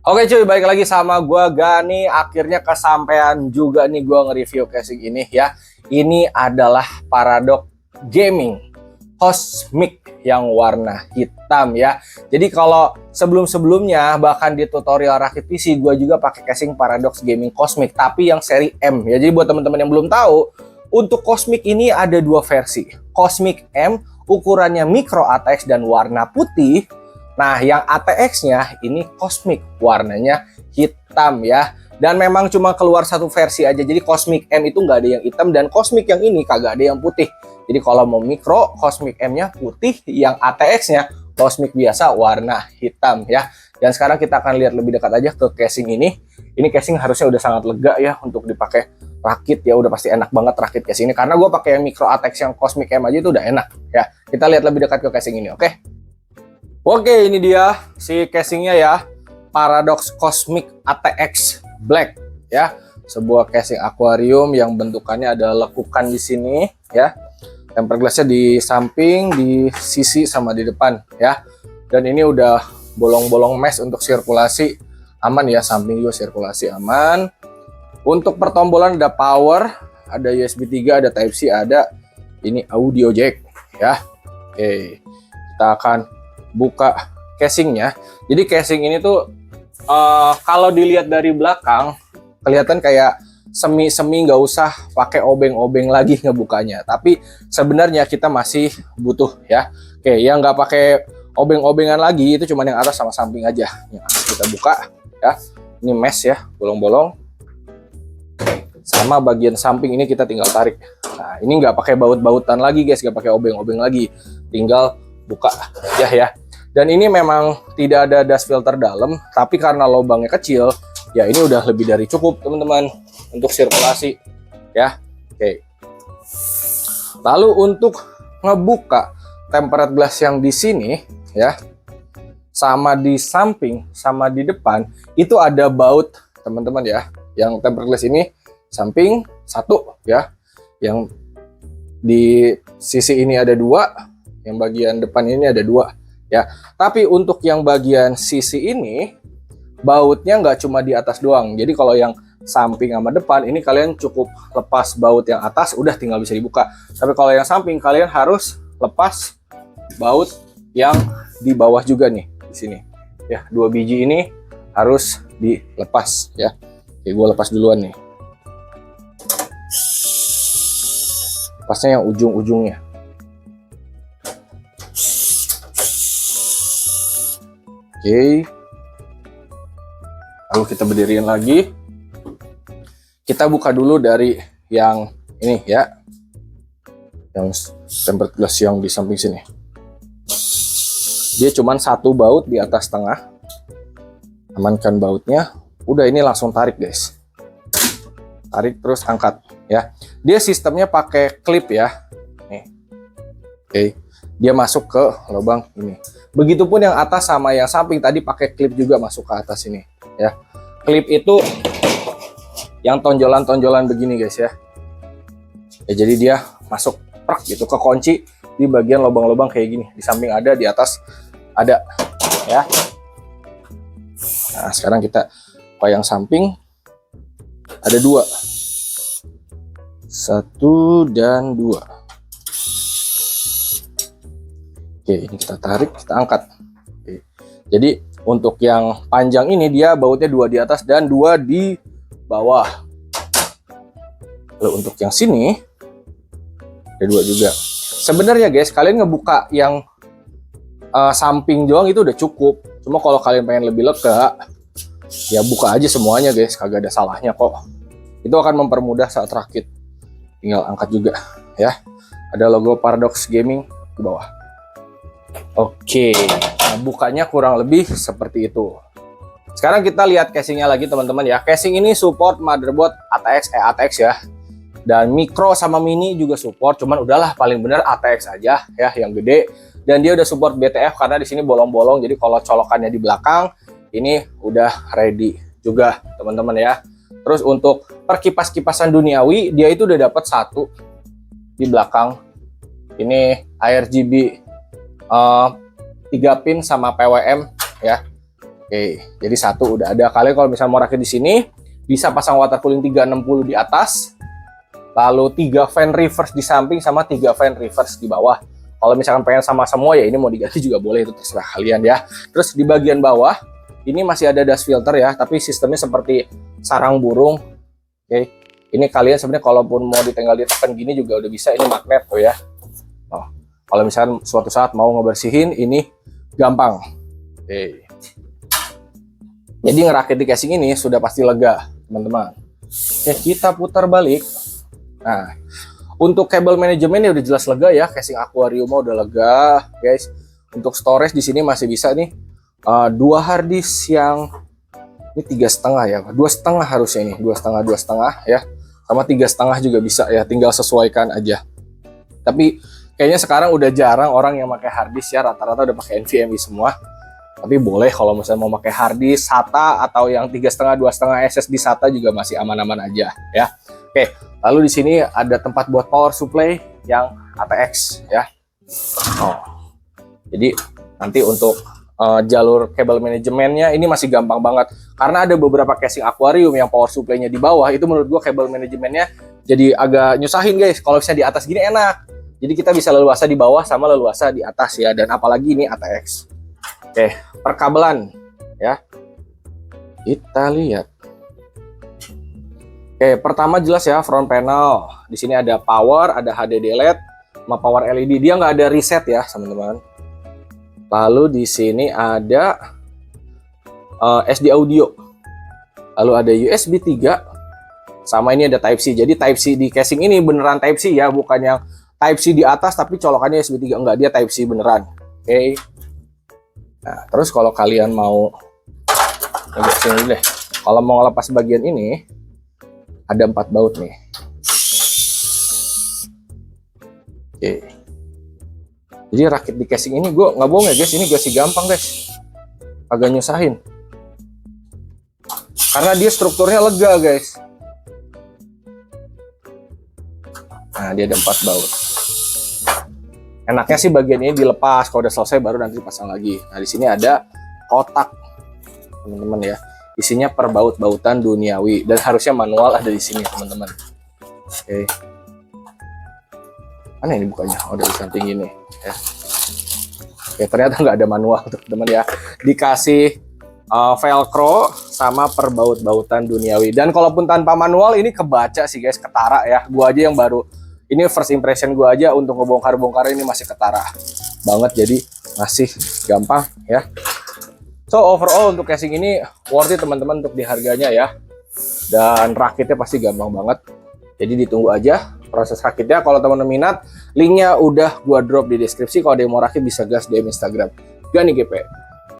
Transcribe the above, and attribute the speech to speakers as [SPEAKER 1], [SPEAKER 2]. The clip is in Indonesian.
[SPEAKER 1] Oke cuy, balik lagi sama gua Gani. Akhirnya kesampaian juga nih gua nge-review casing ini ya. Ini adalah Paradox Gaming Cosmic yang warna hitam ya. Jadi kalau sebelum-sebelumnya bahkan di tutorial rakit PC gua juga pakai casing Paradox Gaming Cosmic tapi yang seri M ya. Jadi buat teman-teman yang belum tahu, untuk Cosmic ini ada dua versi. Cosmic M ukurannya micro ATX dan warna putih. Nah, yang ATX-nya ini Cosmic, warnanya hitam ya. Dan memang cuma keluar satu versi aja. Jadi Cosmic M itu nggak ada yang hitam dan Cosmic yang ini kagak ada yang putih. Jadi kalau mau micro, Cosmic M-nya putih, yang ATX-nya Cosmic biasa warna hitam ya. Dan sekarang kita akan lihat lebih dekat aja ke casing ini. Ini casing harusnya udah sangat lega ya untuk dipakai rakit ya, udah pasti enak banget rakit casing ini. Karena gue pakai yang micro ATX yang Cosmic M aja itu udah enak ya. Kita lihat lebih dekat ke casing ini, oke? Oke, ini dia si casingnya ya, Paradox Cosmic ATX Black ya, sebuah casing akuarium yang bentukannya ada lekukan di sini ya, tempered glassnya di samping, di sisi sama di depan ya, dan ini udah bolong-bolong mesh untuk sirkulasi aman ya, samping juga sirkulasi aman. Untuk pertombolan ada power, ada USB 3, ada Type C, ada ini audio jack ya. Oke, kita akan buka casingnya. Jadi casing ini tuh kalau dilihat dari belakang kelihatan kayak semi nggak usah pakai obeng-obeng lagi ngebukanya. Tapi sebenarnya kita masih butuh ya. Oke, yang nggak pakai obeng-obengan lagi itu cuma yang atas sama samping aja. Yang atas kita buka ya. Ini mesh ya, bolong-bolong. Sama bagian samping ini kita tinggal tarik. Nah, ini nggak pakai baut-bautan lagi guys, nggak pakai obeng-obeng lagi. Tinggal buka aja ya. Dan ini memang tidak ada dust filter dalam, tapi karena lubangnya kecil, ya ini udah lebih dari cukup teman-teman untuk sirkulasi ya. Oke. Lalu untuk ngebuka tempered glass yang di sini ya, sama di samping, sama di depan, itu ada baut teman-teman ya. Yang tempered glass ini samping satu ya, yang di sisi ini ada dua, yang bagian depan ini ada dua ya. Tapi untuk yang bagian sisi ini bautnya nggak cuma di atas doang. Jadi kalau yang samping sama depan ini kalian cukup lepas baut yang atas, udah tinggal bisa dibuka. Tapi kalau yang samping kalian harus lepas baut yang di bawah juga nih, di sini ya. Dua biji ini harus dilepas ya. Oke, gue lepas duluan nih. Lepasnya yang ujung-ujungnya. Oke, lalu kita berdiriin lagi. Kita buka dulu dari yang ini ya, yang tempered glass yang di samping sini. Dia cuman satu baut di atas tengah. Amankan bautnya. Udah, ini langsung tarik guys. Tarik terus angkat ya. Dia sistemnya pakai klip ya. Nih. Oke, dia masuk ke lubang ini. Begitupun yang atas sama yang samping tadi pakai klip juga masuk ke atas ini ya. Klip itu yang tonjolan-tonjolan begini guys ya. Ya jadi dia masuk prak gitu ke kunci di bagian lubang-lubang kayak gini. Di samping ada, di atas ada ya. Nah, sekarang kita buka yang samping. Ada dua. Satu dan dua. Oke, ini kita tarik, kita angkat. Oke. Jadi untuk yang panjang ini dia bautnya dua di atas dan dua di bawah. Lalu untuk yang sini ada dua juga. Sebenarnya guys, kalian ngebuka yang samping doang itu udah cukup. Cuma kalau kalian pengen lebih lega, ya buka aja semuanya guys, kagak ada salahnya kok. Itu akan mempermudah saat rakit. Tinggal angkat juga ya. Ada logo Paradox Gaming di bawah. Oke, nah bukanya kurang lebih seperti itu. Sekarang kita lihat casingnya lagi teman-teman ya. Casing ini support motherboard ATX ya. Dan micro sama mini juga support. Cuman udahlah paling bener ATX aja ya, yang gede. Dan dia udah support BTF karena di sini bolong-bolong. Jadi kalau colokannya di belakang, ini udah ready juga teman-teman ya. Terus untuk perkipas-kipasan duniawi, dia itu udah dapat satu di belakang. Ini RGB 3 pin sama PWM ya. Oke, jadi satu udah ada. Kalian kalau misalnya mau rakit di sini, bisa pasang water cooling 360 di atas, lalu 3 fan reverse di samping sama 3 fan reverse di bawah. Kalau misalkan pengen sama semua ya ini mau diganti juga boleh, itu terserah kalian ya. Terus di bagian bawah ini masih ada dust filter ya, tapi sistemnya seperti sarang burung. Oke, ini kalian sebenarnya kalaupun mau ditinggal ditekan gini juga udah bisa, ini magnet tuh ya. Oh, kalau misalkan suatu saat mau ngebersihin ini gampang. Oke. Jadi ngerakit di casing ini sudah pasti lega, teman-teman. Oke, kita putar balik. Nah, untuk kabel manajemen udah jelas lega ya, casing aquarium udah lega, guys. Untuk storage di sini masih bisa nih, 2 hard disk yang ini 3,5 ya, 2,5 harusnya ini, 2,5 ya, sama 3,5 juga bisa ya, tinggal sesuaikan aja. Tapi kayaknya sekarang udah jarang orang yang pakai hard disk ya, rata-rata udah pakai NVMe semua. Tapi boleh kalau misalnya mau pakai hard disk SATA atau yang 3,5 2,5 SSD SATA juga masih aman-aman aja ya. Oke, lalu di sini ada tempat buat power supply yang ATX ya. Oh. Jadi nanti untuk jalur kabel manajemennya ini masih gampang banget karena ada beberapa casing aquarium yang power supply-nya di bawah, itu menurut gua kabel manajemennya jadi agak nyusahin guys. Kalau misalnya di atas gini enak. Jadi kita bisa leluasa di bawah sama leluasa di atas ya, dan apalagi ini ATX. Oke, perkabelan ya. Kita lihat. Oke, pertama jelas ya front panel. Di sini ada power, ada HDD LED, sama power LED. Dia nggak ada reset ya, teman-teman. Lalu di sini ada SD audio. Lalu ada USB 3. Sama ini ada Type C. Jadi Type C di casing ini beneran Type C ya, bukan yang Type C di atas tapi colokannya USB 3. Enggak, dia Type C beneran. Oke. Nah, terus kalau kalian mau sini deh. Kalau mau ngelepas bagian ini ada 4 baut nih. Oke. Jadi rakit di casing ini gue nggak bohong ya guys, ini gue sih gampang guys. Agak nyusahin. Karena dia strukturnya lega guys. Nah, dia ada 4 baut. Enaknya sih bagian ini dilepas, kalau udah selesai baru nanti dipasang lagi. Nah, di sini ada kotak, teman-teman ya. Isinya perbaut-bautan duniawi dan harusnya manual ada di sini, teman-teman. Oke. Mana ini bukanya? Oh, dari samping ini ya. Oke, ternyata nggak ada manual, teman-teman ya. Dikasih velcro sama perbaut-bautan duniawi. Dan kalaupun tanpa manual ini kebaca sih guys, ketara ya. Gua aja yang baru, ini first impression gue aja untuk ngebongkar-bongkar ini masih ketara banget, jadi masih gampang ya. So overall untuk casing ini worth it teman-teman untuk di harganya ya, dan rakitnya pasti gampang banget. Jadi ditunggu aja proses rakitnya. Kalau teman-teman minat, linknya udah gua drop di deskripsi. Kalau ada yang mau rakit bisa gas DM Instagram Gani GP.